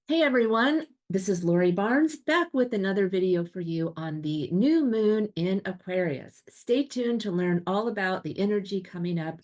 Hey everyone, this is Lori Barnes back with another video for you on the new moon in Aquarius. Stay tuned to learn all about the energy coming up.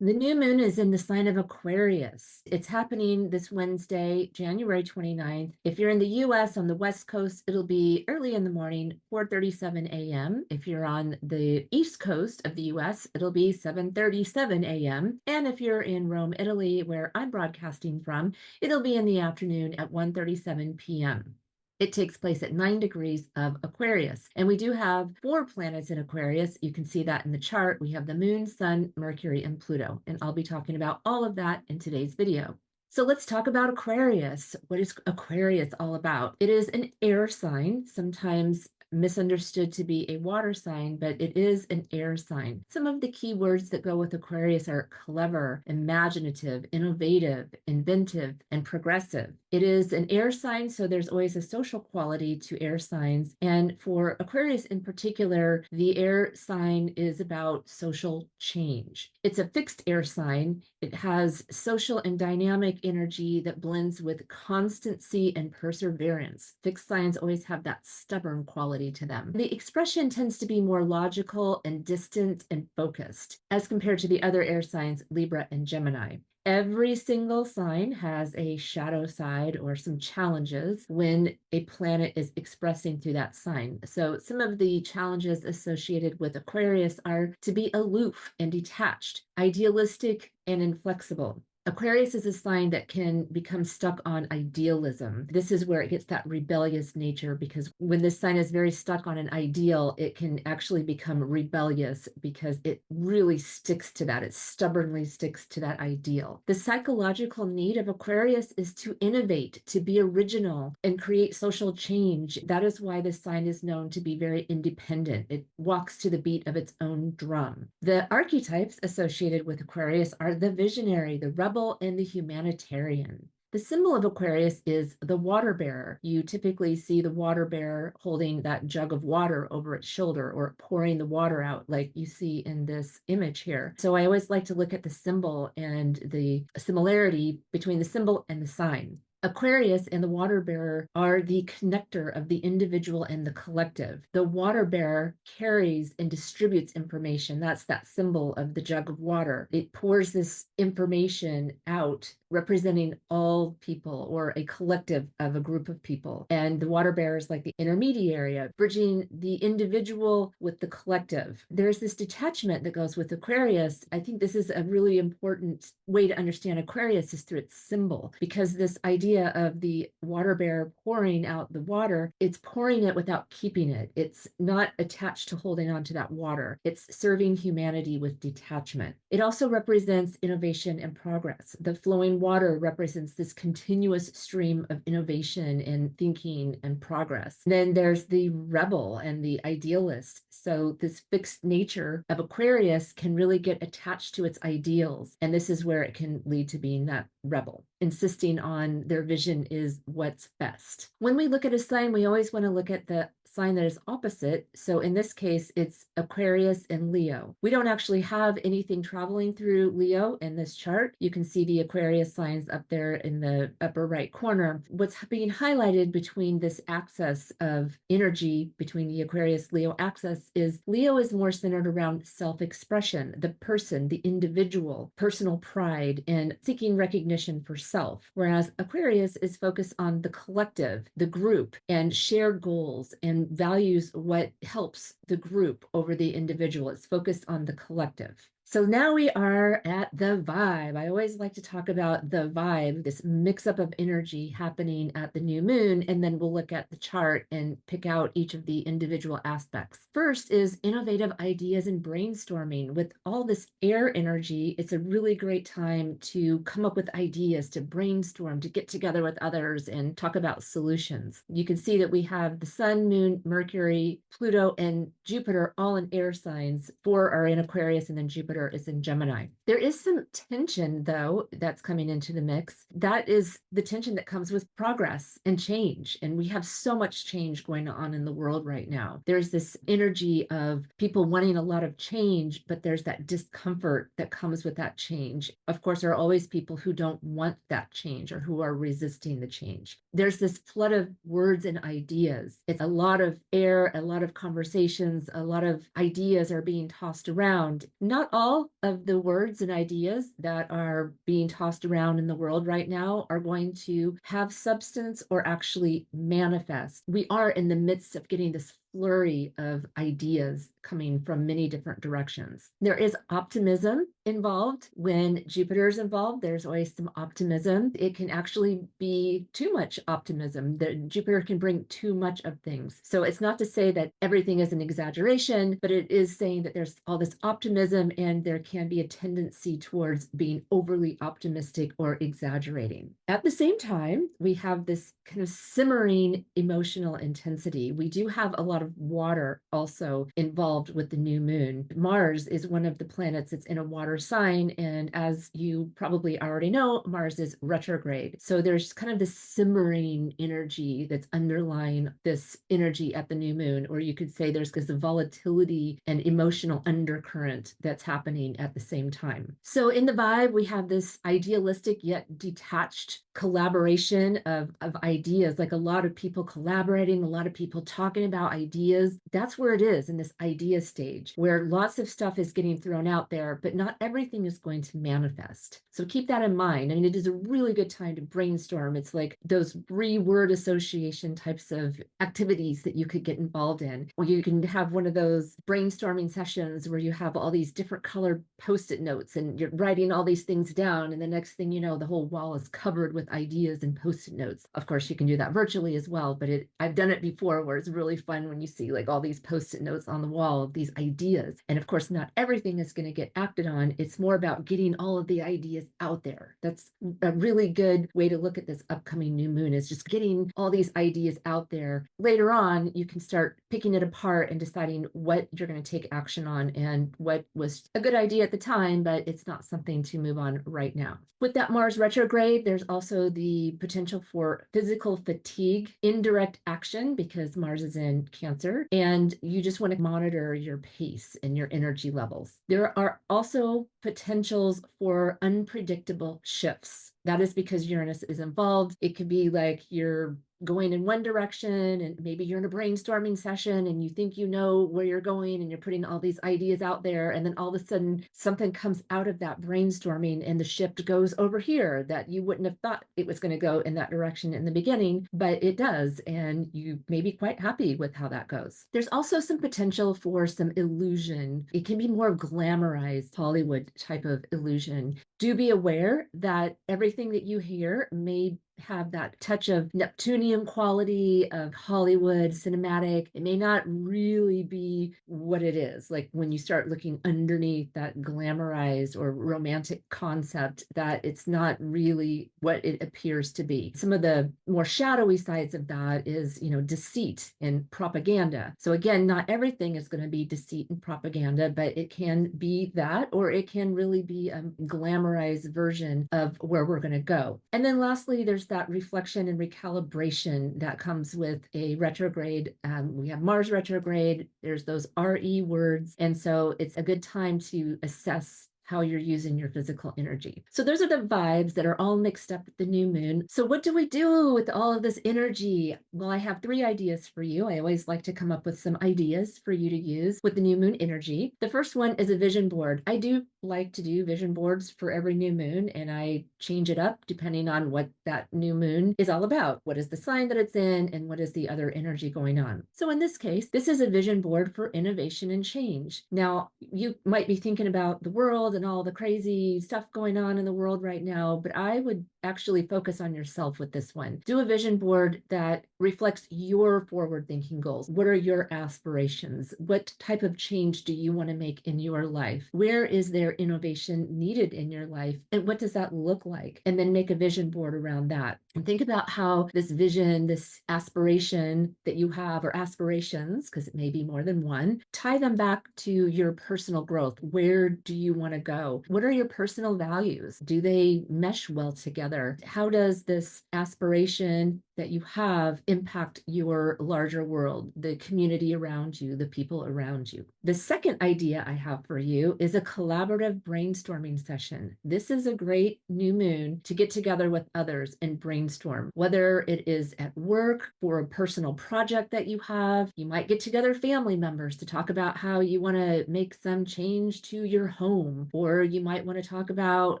The new moon is in the sign of Aquarius. It's happening this Wednesday, January 29th. If you're in the US on the West Coast, it'll be early in the morning, 4:37 a.m. If you're on the East Coast of the US, it'll be 7:37 a.m. And if you're in Rome, Italy, where I'm broadcasting from, it'll be in the afternoon at 1:37 p.m. It takes place at 9 degrees of Aquarius. And we do have 4 planets in Aquarius. You can see that in the chart. We have the Moon, Sun, Mercury, and Pluto. And I'll be talking about all of that in today's video. So let's talk about Aquarius. What is Aquarius all about? It is an air sign, sometimes misunderstood to be a water sign, but it is an air sign. Some of the key words that go with Aquarius are clever, imaginative, innovative, inventive, and progressive. It is an air sign, so there's always a social quality to air signs. And for Aquarius in particular, the air sign is about social change. It's a fixed air sign. It has social and dynamic energy that blends with constancy and perseverance. Fixed signs always have that stubborn quality to them. The expression tends to be more logical and distant and focused as compared to the other air signs, Libra and Gemini. Every single sign has a shadow side or some challenges when a planet is expressing through that sign. So some of the challenges associated with Aquarius are to be aloof and detached, idealistic and inflexible. Aquarius is a sign that can become stuck on idealism. This is where it gets that rebellious nature, because when this sign is very stuck on an ideal, it can actually become rebellious because it really sticks to that. It stubbornly sticks to that ideal. The psychological need of Aquarius is to innovate, to be original, and create social change. That is why this sign is known to be very independent. It walks to the beat of its own drum. The archetypes associated with Aquarius are the visionary, the rebel, and the humanitarian. The symbol of Aquarius is the water bearer. You typically see the water bearer holding that jug of water over its shoulder or pouring the water out like you see in this image here. So I always like to look at the symbol and the similarity between the symbol and the sign. Aquarius and the water bearer are the connector of the individual and the collective. The water bearer carries and distributes information. That's that symbol of the jug of water. It pours this information out, representing all people or a collective of a group of people. And the water bearer is like the intermediary, bridging the individual with the collective. There's this detachment that goes with Aquarius. I think this is a really important way to understand Aquarius is through its symbol, because this idea of the water bearer pouring out the water, it's pouring it without keeping it. It's not attached to holding on to that water. It's serving humanity with detachment. It also represents innovation and progress. The flowing water represents this continuous stream of innovation and thinking and progress. Then there's the rebel and the idealist. So this fixed nature of Aquarius can really get attached to its ideals. And this is where it can lead to being that rebel, insisting on their vision is what's best. When we look at a sign, we always want to look at the sign that is opposite. So in this case, it's Aquarius and Leo. We don't actually have anything traveling through Leo in this chart. You can see the Aquarius signs up there in the upper right corner. What's being highlighted between this axis of energy, between the Aquarius-Leo axis, is Leo is more centered around self-expression, the person, the individual, personal pride, and seeking recognition for self. Whereas Aquarius is focused on the collective, the group, and shared goals, and values what helps the group over the individual. It's focused on the collective. So now we are at the vibe. I always like to talk about the vibe, this mix-up of energy happening at the new moon, and then we'll look at the chart and pick out each of the individual aspects. First is innovative ideas and brainstorming. With all this air energy, it's a really great time to come up with ideas, to brainstorm, to get together with others and talk about solutions. You can see that we have the Sun, Moon, Mercury, Pluto, and Jupiter all in air signs. 4 are in Aquarius, and then Jupiter is in Gemini. There is some tension, though, that's coming into the mix. That is the tension that comes with progress and change. And we have so much change going on in the world right now. There's this energy of people wanting a lot of change, but there's that discomfort that comes with that change. Of course, there are always people who don't want that change or who are resisting the change. There's this flood of words and ideas. It's a lot of air, a lot of conversations, a lot of ideas are being tossed around. Not all of the words and ideas that are being tossed around in the world right now are going to have substance or actually manifest. We are in the midst of getting this flurry of ideas coming from many different directions. There is optimism involved. When Jupiter is involved, there's always some optimism. It can actually be too much optimism. That Jupiter can bring too much of things. So it's not to say that everything is an exaggeration, but it is saying that there's all this optimism and there can be a tendency towards being overly optimistic or exaggerating. At the same time, we have this kind of simmering emotional intensity. We do have a lot of water also involved with the new moon. Mars is one of the planets that's in a water sign. And as you probably already know, Mars is retrograde. So there's kind of this simmering energy that's underlying this energy at the new moon, or you could say there's this volatility and emotional undercurrent that's happening at the same time. So in the vibe, we have this idealistic yet detached collaboration of ideas, like a lot of people collaborating, a lot of people talking about ideas. That's where it is in this idea stage, where lots of stuff is getting thrown out there, but not everything is going to manifest. So keep that in mind. I mean, it is a really good time to brainstorm. It's like those word association types of activities that you could get involved in, or you can have one of those brainstorming sessions where you have all these different colored post-it notes and you're writing all these things down. And the next thing you know, the whole wall is covered with ideas and post-it notes. Of course, you can do that virtually as well, but I've done it before where it's really fun when you see like all these post-it notes on the wall of these ideas. And of course, not everything is going to get acted on. It's more about getting all of the ideas out there. That's a really good way to look at this upcoming new moon, is just getting all these ideas out there. Later on, you can start picking it apart and deciding what you're going to take action on and what was a good idea at the time, but it's not something to move on right now. With that Mars retrograde, there's also the potential for physical fatigue, indirect action, because Mars is in Cancer, and you just want to monitor your pace and your energy levels. There are also potentials for unpredictable shifts. That is because Uranus is involved. It could be like you're going in one direction and maybe you're in a brainstorming session and you think you know where you're going and you're putting all these ideas out there, and then all of a sudden something comes out of that brainstorming and the shift goes over here that you wouldn't have thought it was going to go in that direction in the beginning, but it does, and you may be quite happy with how that goes. There's also some potential for some illusion. It can be more glamorized Hollywood type of illusion. Do be aware that everything that you hear may have that touch of Neptunian quality of Hollywood cinematic. It may not really be what it is. Like when you start looking underneath that glamorized or romantic concept, that it's not really what it appears to be. Some of the more shadowy sides of that is, deceit and propaganda. So again, not everything is going to be deceit and propaganda, but it can be that, or it can really be a glamorized version of where we're going to go. And then lastly, there's that reflection and recalibration that comes with a retrograde. We have Mars retrograde. There's those RE words. And so it's a good time to assess how you're using your physical energy. So those are the vibes that are all mixed up with the new moon. So what do we do with all of this energy? Well, I have 3 ideas for you. I always like to come up with some ideas for you to use with the new moon energy. The first one is a vision board. I do like to do vision boards for every new moon, and I change it up depending on what that new moon is all about. What is the sign that it's in, and what is the other energy going on? So in this case, this is a vision board for innovation and change. Now, you might be thinking about the world and all the crazy stuff going on in the world right now, but I would actually focus on yourself with this one. Do a vision board that reflects your forward-thinking goals. What are your aspirations? What type of change do you want to make in your life? Where is there innovation needed in your life? And what does that look like? And then make a vision board around that. And think about how this vision, this aspiration that you have, or aspirations, because it may be more than one, tie them back to your personal growth. Where do you want to go? What are your personal values? Do they mesh well together? How does this aspiration that you have impact your larger world, the community around you, the people around you? The second idea I have for you is a collaborative brainstorming session. This is a great new moon to get together with others and brainstorm, whether it is at work for a personal project that you have. You might get together family members to talk about how you want to make some change to your home, or you might want to talk about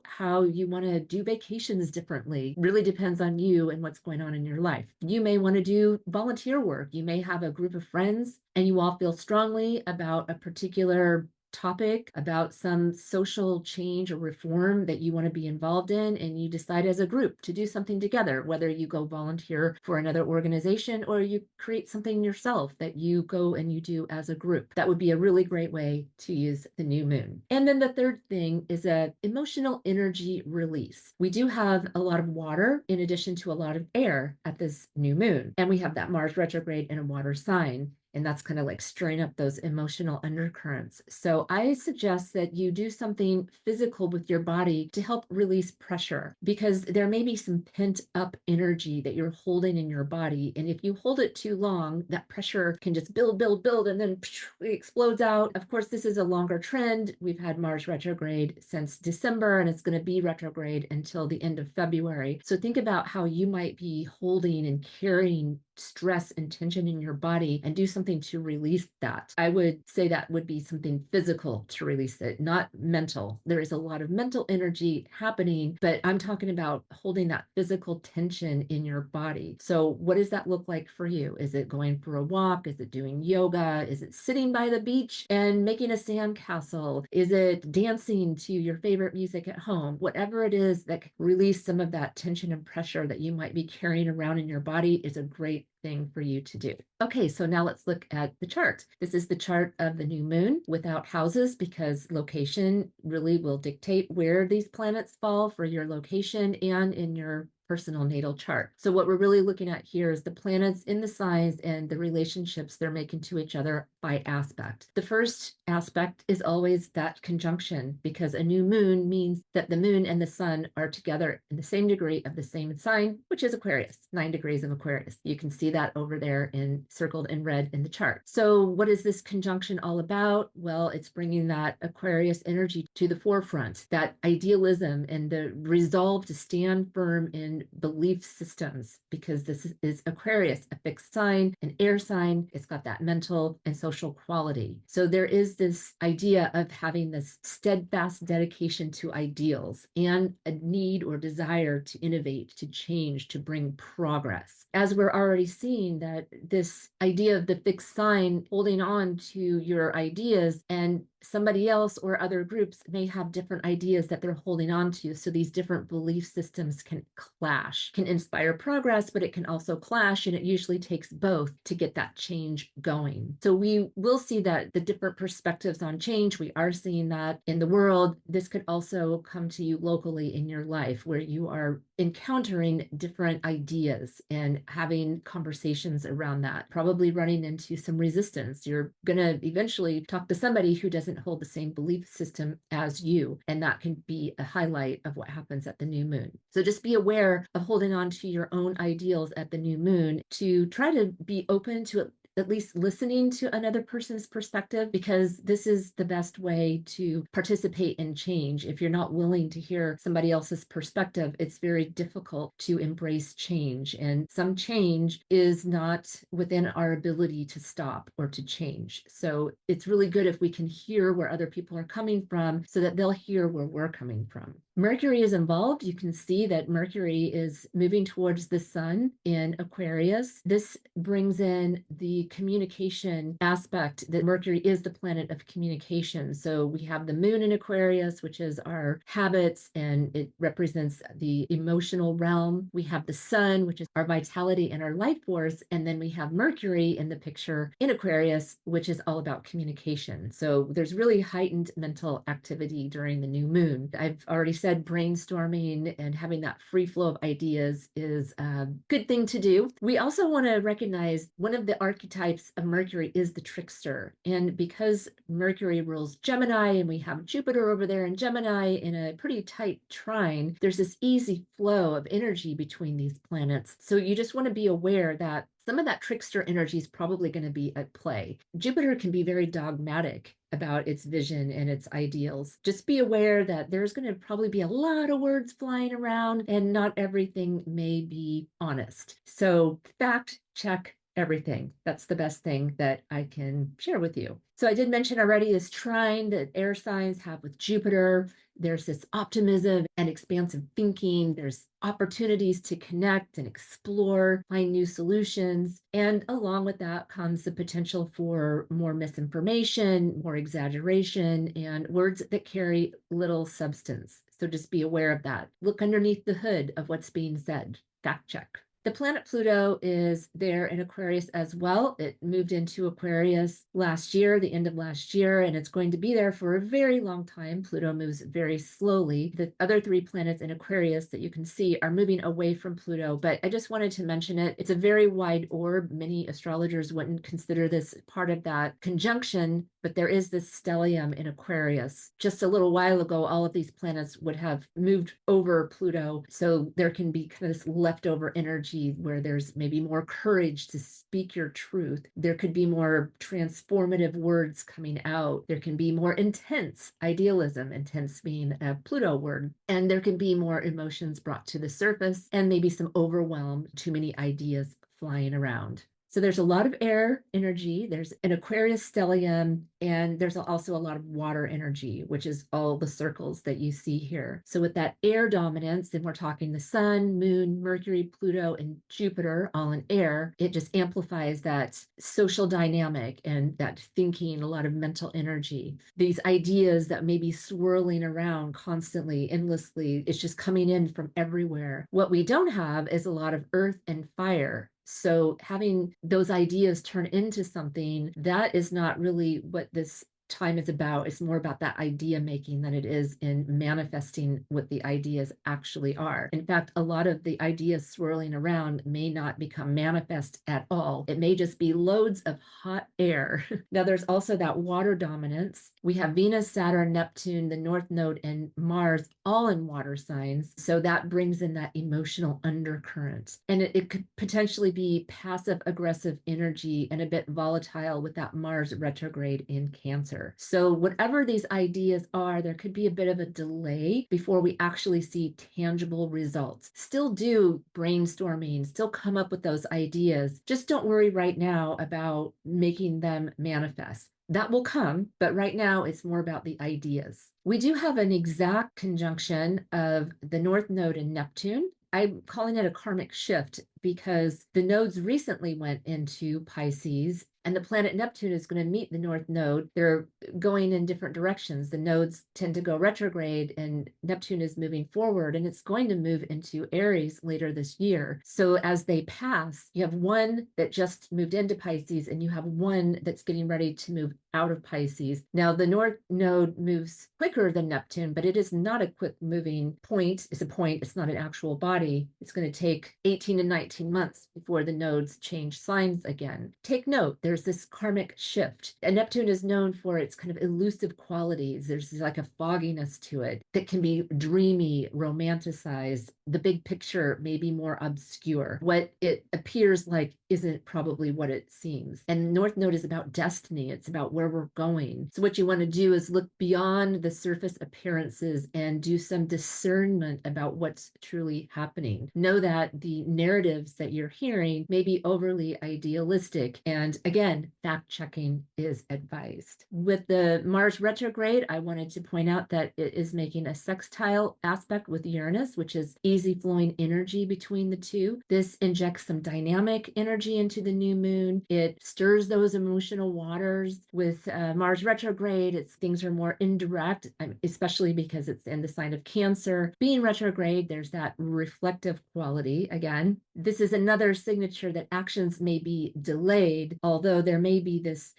how you want to do vacations differently. Really depends on you and what's going on in your life. You may want to do volunteer work. You may have a group of friends and you all feel strongly about a particular topic, about some social change or reform that you want to be involved in, and you decide as a group to do something together, whether you go volunteer for another organization or you create something yourself that you go and you do as a group. That would be a really great way to use the new moon. And then the third thing is a emotional energy release. We do have a lot of water in addition to a lot of air at this new moon, and we have that Mars retrograde in a water sign. And that's kind of like stirring up those emotional undercurrents. So I suggest that you do something physical with your body to help release pressure, because there may be some pent up energy that you're holding in your body. And if you hold it too long, that pressure can just build, build, build, and then it explodes out. Of course, this is a longer trend. We've had Mars retrograde since December, and it's going to be retrograde until the end of February. So think about how you might be holding and carrying stress and tension in your body and do something to release that. I would say that would be something physical to release it, not mental. There is a lot of mental energy happening, but I'm talking about holding that physical tension in your body. So what does that look like for you? Is it going for a walk? Is it doing yoga? Is it sitting by the beach and making a sandcastle? Is it dancing to your favorite music at home? Whatever it is that can release some of that tension and pressure that you might be carrying around in your body is a great thing for you to do. Okay, so now let's look at the chart. This is the chart of the new moon without houses, because location really will dictate where these planets fall for your location and in your personal natal chart. So what we're really looking at here is the planets in the signs and the relationships they're making to each other by aspect. The first aspect is always that conjunction, because a new moon means that the moon and the sun are together in the same degree of the same sign, which is Aquarius, 9 degrees of Aquarius. You can see that over there in circled in red in the chart. So what is this conjunction all about? Well, it's bringing that Aquarius energy to the forefront, that idealism and the resolve to stand firm in belief systems, because this is Aquarius, a fixed sign, an air sign. It's got that mental and social quality. So there is this idea of having this steadfast dedication to ideals and a need or desire to innovate, to change, to bring progress. As we're already seeing that this idea of the fixed sign holding on to your ideas, and somebody else or other groups may have different ideas that they're holding on to. So these different belief systems can clash, can inspire progress, but it can also clash. And it usually takes both to get that change going. So we will see that the different perspectives on change, we are seeing that in the world. This could also come to you locally in your life, where you are encountering different ideas and having conversations around that, probably running into some resistance. You're going to eventually talk to somebody who doesn't hold the same belief system as you, and that can be a highlight of what happens at the new moon. So just be aware of holding on to your own ideals at the new moon, to try to be open to at least listening to another person's perspective, because this is the best way to participate in change. If you're not willing to hear somebody else's perspective, it's very difficult to embrace change. And some change is not within our ability to stop or to change. So it's really good if we can hear where other people are coming from, so that they'll hear where we're coming from. Mercury is involved. You can see that Mercury is moving towards the sun in Aquarius. This brings in the communication aspect, that Mercury is the planet of communication. So we have the moon in Aquarius, which is our habits, and it represents the emotional realm. We have the sun, which is our vitality and our life force. And then we have Mercury in the picture in Aquarius, which is all about communication. So there's really heightened mental activity during the new moon. I've already said said, brainstorming and having that free flow of ideas is a good thing to do. We also want to recognize one of the archetypes of Mercury is the trickster. And because Mercury rules Gemini and we have Jupiter over there in Gemini in a pretty tight trine, there's this easy flow of energy between these planets. So you just want to be aware that some of that trickster energy is probably going to be at play. Jupiter can be very dogmatic about its vision and its ideals. Just be aware that there's going to probably be a lot of words flying around and not everything may be honest. So fact check everything. That's the best thing that I can share with you. So I did mention already this trine that air signs have with Jupiter. There's this optimism and expansive thinking. There's opportunities to connect and explore, find new solutions. And along with that comes the potential for more misinformation, more exaggeration, and words that carry little substance. So just be aware of that. Look underneath the hood of what's being said. Fact check. The planet Pluto is there in Aquarius as well. It moved into Aquarius last year, the end of last year, and it's going to be there for a very long time. Pluto moves very slowly. The other three planets in Aquarius that you can see are moving away from Pluto, but I just wanted to mention it. It's a very wide orb. Many astrologers wouldn't consider this part of that conjunction, but there is this stellium in Aquarius. Just a little while ago, all of these planets would have moved over Pluto, so there can be kind of this leftover energy where there's maybe more courage to speak your truth. There could be more transformative words coming out. There can be more intense idealism, intense being a Pluto word, and there can be more emotions brought to the surface and maybe some overwhelm, too many ideas flying around. So there's a lot of air energy, there's an Aquarius stellium, and there's also a lot of water energy, which is all the circles that you see here. So with that air dominance, and we're talking the sun, moon, Mercury, Pluto, and Jupiter all in air, it just amplifies that social dynamic and that thinking, a lot of mental energy. These ideas that may be swirling around constantly, endlessly, it's just coming in from everywhere. What we don't have is a lot of earth and fire. So having those ideas turn into something, that is not really what this time is about. It's more about that idea making than it is in manifesting what the ideas actually are. In fact, a lot of the ideas swirling around may not become manifest at all. It may just be loads of hot air. Now, there's also that water dominance. We have Venus, Saturn, Neptune, the North Node, and Mars all in water signs. So that brings in that emotional undercurrent. And it could potentially be passive aggressive energy and a bit volatile with that Mars retrograde in Cancer. So whatever these ideas are, there could be a bit of a delay before we actually see tangible results. Still do brainstorming, still come up with those ideas. Just don't worry right now about making them manifest. That will come, but right now it's more about the ideas. We do have an exact conjunction of the North Node and Neptune. I'm calling it a karmic shift because the nodes recently went into Pisces and the planet Neptune is going to meet the North Node. They're going in different directions. The nodes tend to go retrograde and Neptune is moving forward and it's going to move into Aries later this year. So as they pass, you have one that just moved into Pisces and you have one that's getting ready to move out of Pisces. Now the North Node moves quicker than Neptune, but it is not a quick moving point. It's a point, it's not an actual body. It's going to take 18 to 19 months before the nodes change signs again. Take note, there's this karmic shift. And Neptune is known for its kind of elusive qualities. There's like a fogginess to it that can be dreamy, romanticized. The big picture may be more obscure. What it appears like isn't probably what it seems. And North Node is about destiny. It's about where we're going. So what you want to do is look beyond the surface appearances and do some discernment about what's truly happening. Know that the narratives that you're hearing may be overly idealistic. And again, fact checking is advised. With the Mars retrograde, I wanted to point out that it is making a sextile aspect with Uranus, which is easy flowing energy between the two. This injects some dynamic energy into the new moon. It stirs those emotional waters. With Mars retrograde, things are more indirect, especially because it's in the sign of Cancer. Being retrograde, there's that reflective quality. Again, this is another signature that actions may be delayed, although there may be this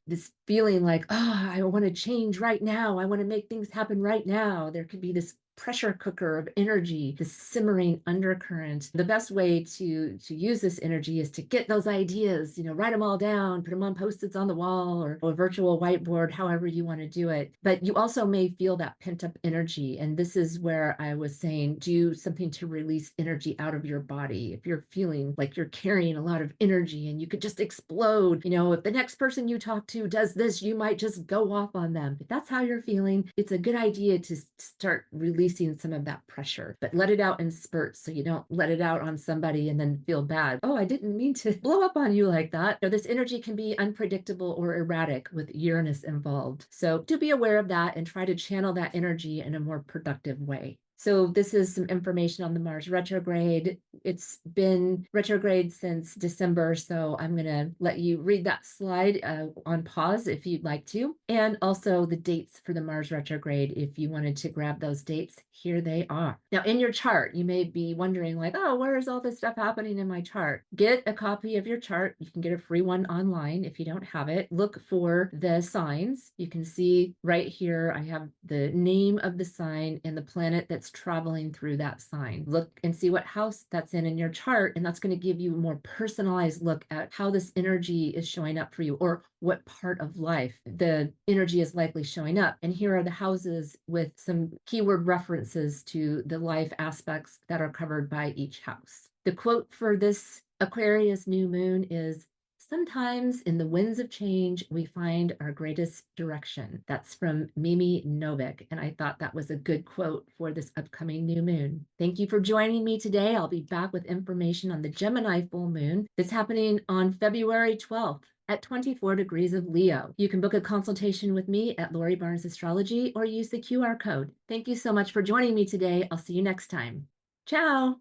feeling like, oh, I want to change right now. I want to make things happen right now. There could be this pressure cooker of energy, this simmering undercurrent. The best way to use this energy is to get those ideas, write them all down, put them on post-its on the wall or a virtual whiteboard, however you want to do it. But you also may feel that pent-up energy. And this is where I was saying, do something to release energy out of your body. If you're feeling like you're carrying a lot of energy and you could just explode, if the next person you talk to does this, you might just go off on them. If that's how you're feeling, it's a good idea to start releasing some of that pressure, but let it out in spurts so you don't let it out on somebody and then feel bad. Oh, I didn't mean to blow up on you like that. This energy can be unpredictable or erratic with Uranus involved. So do be aware of that and try to channel that energy in a more productive way. So this is some information on the Mars retrograde. It's been retrograde since December, so I'm going to let you read that slide on pause if you'd like to, and also the dates for the Mars retrograde if you wanted to grab those dates. Here they are. Now, in your chart, you may be wondering like, oh, where is all this stuff happening in my chart? Get a copy of your chart. You can get a free one online if you don't have it. Look for the signs. You can see right here, I have the name of the sign and the planet that's traveling through that sign. Look and see what house that's in your chart, and that's going to give you a more personalized look at how this energy is showing up for you, or what part of life the energy is likely showing up. And here are the houses with some keyword references to the life aspects that are covered by each house. The quote for this Aquarius new moon is, "Sometimes in the winds of change, we find our greatest direction." That's from Mimi Novik, and I thought that was a good quote for this upcoming new moon. Thank you for joining me today. I'll be back with information on the Gemini full moon that's happening on February 12th at 24 degrees of Leo. You can book a consultation with me at Lori Barnes Astrology or use the QR code. Thank you so much for joining me today. I'll see you next time. Ciao.